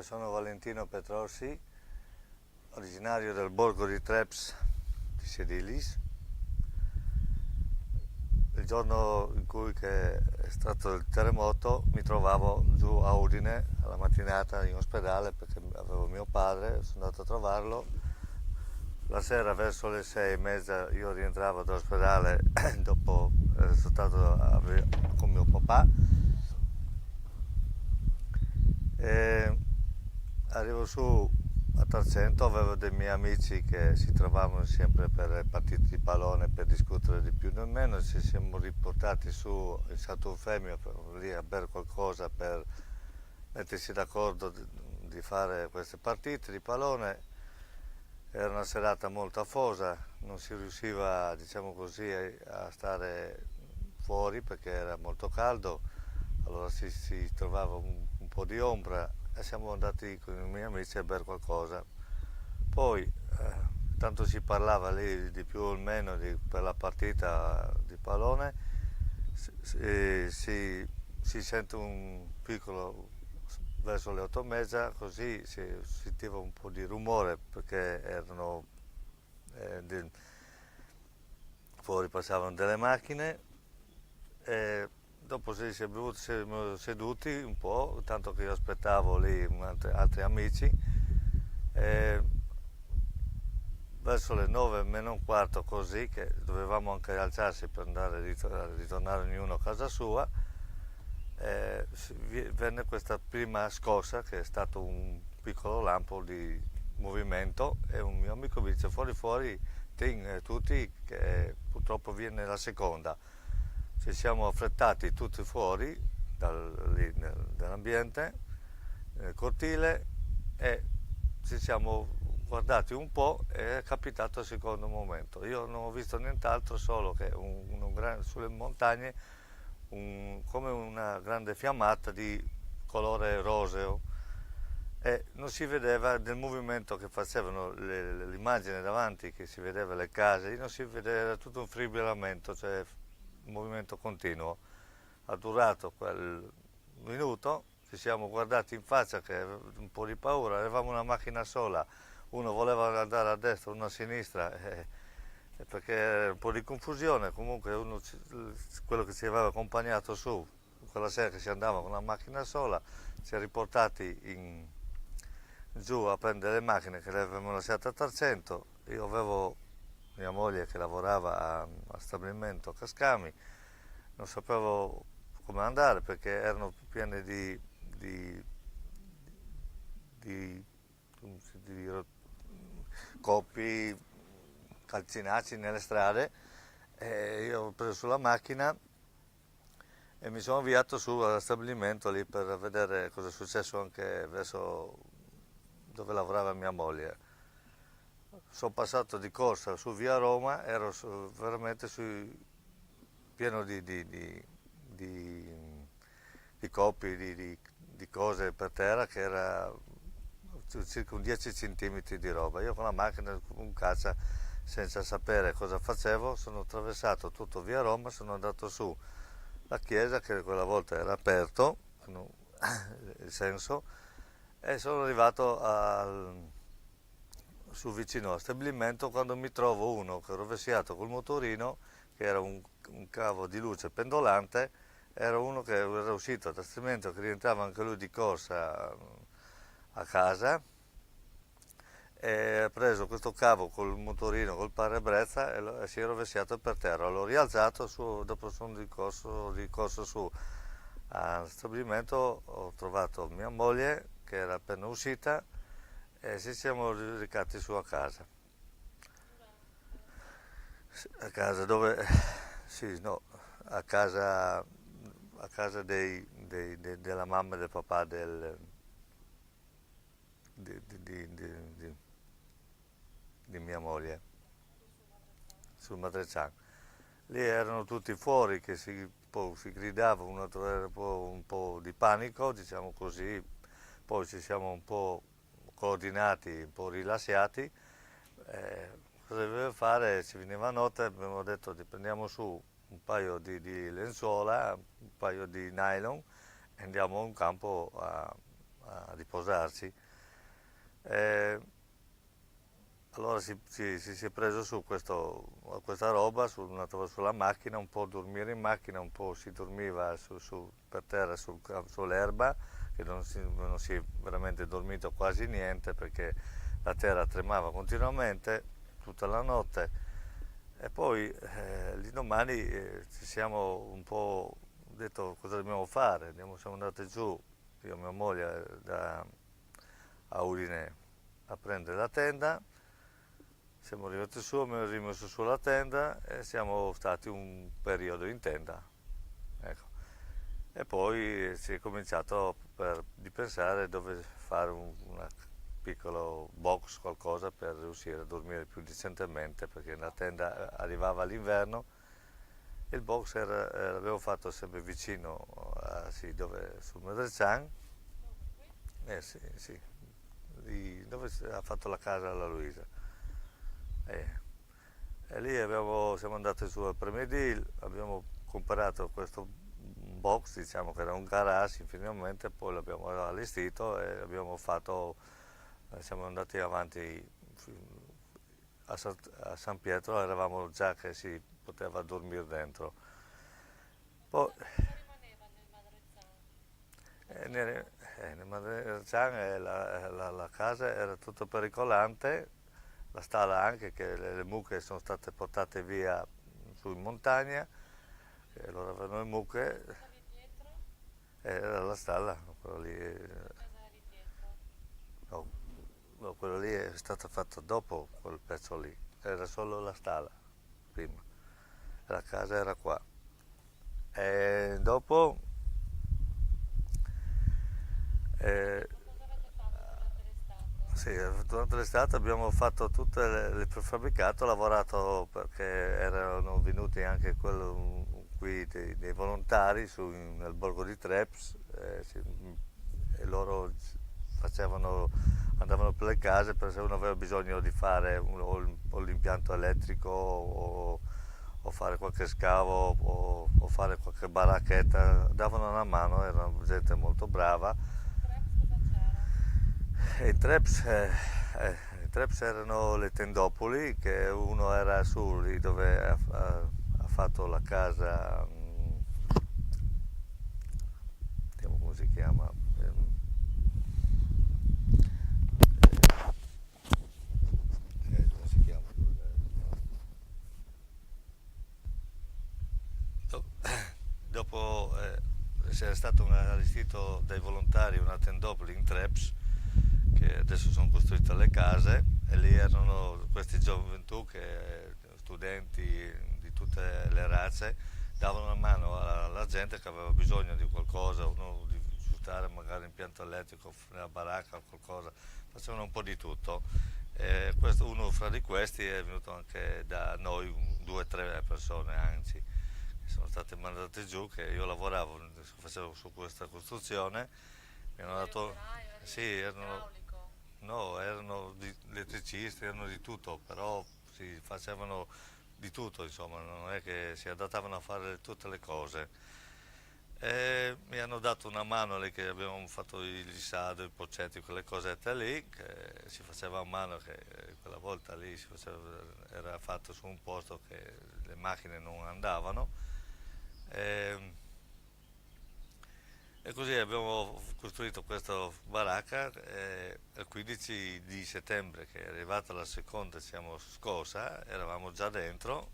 sono Valentino Petrossi, originario del borgo di Treps di Sedilis. Il giorno in cui è stato il terremoto mi trovavo giù a Udine alla mattinata in ospedale perché avevo mio padre, sono andato a trovarlo. La sera verso le 6:30 io rientravo dall'ospedale dopo essere stato con mio papà. E arrivo su a Tarcento, avevo dei miei amici che si trovavano sempre per partite di pallone per discutere di più o meno, ci siamo riportati su in Sant'Eufemio lì a bere qualcosa per mettersi d'accordo di fare queste partite di pallone. Era una serata molto afosa, non si riusciva, diciamo così, a stare fuori perché era molto caldo, allora si trovava un po' di ombra e siamo andati con i miei amici a bere qualcosa. Poi, tanto si parlava lì di più o meno per la partita di pallone, si sente un piccolo verso le 8:30, così si sentiva un po' di rumore perché erano fuori passavano delle macchine e dopo siamo seduti un po', tanto che io aspettavo lì altri amici. E verso le 9 meno un quarto così, che dovevamo anche alzarsi per andare a ritornare ognuno a casa sua, venne questa prima scossa che è stato un piccolo lampo di movimento e un mio amico mi dice fuori tutti che purtroppo viene la seconda. Ci siamo affrettati tutti fuori dall'ambiente, nel cortile, e ci siamo guardati un po' e è capitato il secondo momento. Io non ho visto nient'altro, solo che sulle montagne come una grande fiammata di colore roseo e non si vedeva del movimento che facevano l'immagine davanti, che si vedeva le case, non si vedeva, era tutto un fribillamento, cioè un movimento continuo. Ha durato quel minuto, ci siamo guardati in faccia che un po' di paura, avevamo una macchina sola, uno voleva andare a destra, uno a sinistra, perché era un po' di confusione. Comunque quello che ci aveva accompagnato su quella sera, che si andava con una macchina sola, ci ha riportati giù a prendere le macchine che le avevamo lasciate a Tarcento. Io avevo mia moglie che lavorava a stabilimento a Cascami, non sapevo come andare perché erano piene di, di, di coppi calcinacci nelle strade, e io ho preso sulla macchina e mi sono avviato su allo stabilimento lì per vedere cosa è successo anche verso dove lavorava mia moglie. Sono passato di corsa su via Roma, ero veramente pieno di coppi, di cose per terra, che era circa un 10 centimetri di roba. Io con la macchina, un caccia, senza sapere cosa facevo, sono attraversato tutto via Roma, sono andato su la chiesa, che quella volta era aperto, il senso, e sono arrivato su vicino al stabilimento, quando mi trovo uno che è rovesciato col motorino, che era un cavo di luce pendolante, era uno che era uscito dal stabilimento, che rientrava anche lui di corsa a casa, e ha preso questo cavo col motorino, col parabrezza, e si è rovesciato per terra. L'ho rialzato, dopo sono di corso su al stabilimento, ho trovato mia moglie che era appena uscita e ci siamo recati su a casa. A casa dove, sì, no, a casa della mamma e del papà di, di- di- di- di- di mia moglie, sul Matrecciano. Lì erano tutti fuori che si gridava, era un po' di panico, diciamo così, poi ci siamo un po' coordinati, un po' rilassati. Cosa doveva fare? Ci veniva notte, abbiamo detto prendiamo su un paio di lenzuola, un paio di nylon e andiamo in campo a a riposarci. Eh, allora si è preso su questa roba, sulla macchina, un po' dormire in macchina, un po' si dormiva per terra sull'erba, che non si è veramente dormito quasi niente perché la terra tremava continuamente tutta la notte. E poi l'indomani ci siamo un po' detto cosa dobbiamo fare. Siamo andati giù, io e mia moglie, a Udine a prendere la tenda. Siamo arrivati su, abbiamo rimesso su la tenda e siamo stati un periodo in tenda. Ecco. E poi si è cominciato di pensare dove fare un piccolo box, qualcosa per riuscire a dormire più decentemente, perché la tenda arrivava l'inverno e il box l'avevo fatto sempre vicino sì, sul Medreccian, sì, sì, dove ha fatto la casa la Luisa. E, e lì siamo andati su al Premedil, abbiamo comprato questo box, diciamo che era un garage finalmente, poi l'abbiamo allestito e siamo andati avanti a San Pietro, eravamo già che si poteva dormire dentro. Poi, Cosa rimaneva nel Madrezzano? La chiesa? nel Madreccian la casa era tutta pericolante, la stalla anche, che le mucche sono state portate via su in montagna, e loro avevano le mucche, Cosa lì dietro? era la stalla, quello lì, Che casa è lì dietro? no, no, quello lì è stato fatto dopo quel pezzo lì, era solo la stalla prima, la casa era qua. E dopo eh, Ma cosa avete fatto durante l'estate? sì, durante l'estate abbiamo fatto tutte le prefabbricato, ho lavorato perché erano venuti anche qui dei volontari nel borgo di Treps, e loro facevano, andavano per le case per se uno aveva bisogno di fare o l'impianto elettrico o fare qualche scavo o fare qualche baracchetta, davano una mano, era gente molto brava. A Treps cosa c'era? E i Treps erano le tendopoli, che uno era su lì dove ha fatto la casa, vediamo come si chiama, come si chiama? Do- Dopo c'era stato allestito dai volontari una tendopoli in Treps, che adesso sono costruite le case, e lì erano questi gioventù, studenti di tutte le razze, davano una mano alla gente che aveva bisogno di qualcosa, uno di sfruttare magari l'impianto elettrico nella baracca o qualcosa, facevano un po' di tutto. Uno fra di questi è venuto anche da noi, due o tre persone anzi, che sono state mandate giù, che io lavoravo, facevo su questa costruzione, mi Tu hanno eri dato, operaio, sì, eri idraulico. no, erano elettricisti, erano di tutto, però si facevano di tutto, insomma, non è che si adattavano a fare tutte le cose. E mi hanno dato una mano lì, che abbiamo fatto il lissado, i poccetti, quelle cosette lì, che si faceva a mano, che quella volta lì era fatto su un posto che le macchine non andavano. E, e così abbiamo costruito questa baracca, e il 15 di settembre, che è arrivata la seconda, siamo scorsa, eravamo già dentro,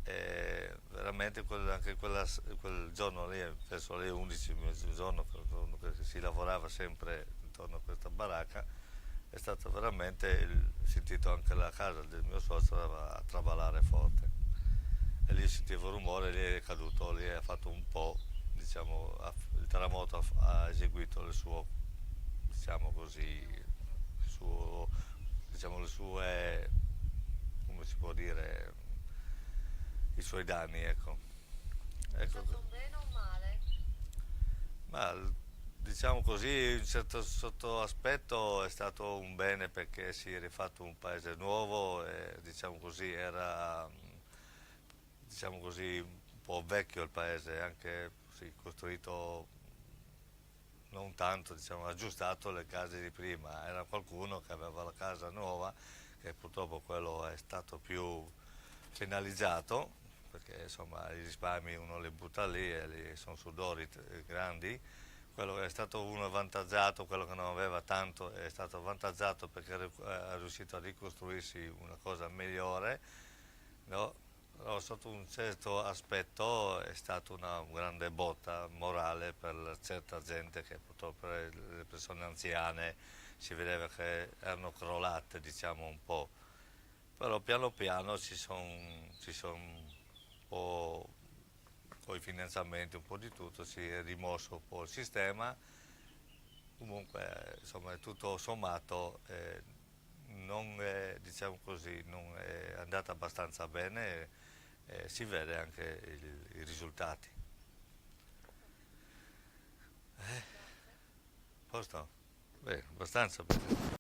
e veramente anche quel giorno lì, penso alle 11, mezzogiorno, quel giorno che si lavorava sempre intorno a questa baracca, è stato veramente sentito anche la casa del mio socio a traballare forte. E lì sentivo il rumore, lì è caduto, lì ha fatto un po', diciamo, il terremoto ha eseguito le sue, diciamo così, il suo, diciamo, le sue, come si può dire, i suoi danni, ecco. È Ecco, stato un bene o un male? ma diciamo così, in certo sotto aspetto è stato un bene, perché si è rifatto un paese nuovo e diciamo così era, diciamo così, un po' vecchio il paese, anche sì, costruito non tanto, diciamo, aggiustato le case di prima, era qualcuno che aveva la casa nuova, che purtroppo quello è stato più penalizzato, perché insomma i risparmi uno li butta lì e sono sudori grandi. Quello che è stato uno avvantaggiato, quello che non aveva tanto, è stato avvantaggiato perché è riuscito a ricostruirsi una cosa migliore, no? Però sotto un certo aspetto è stata una grande botta morale per certa gente che purtroppo per le persone anziane si vedeva che erano crollate, diciamo, un po'. Però piano piano ci son un po' con i finanziamenti, un po' di tutto, si è rimosso un po' il sistema. Comunque, insomma, tutto sommato non è, diciamo così, non è andata abbastanza bene e si vede anche i risultati. Grazie. Posto? Beh, abbastanza bene.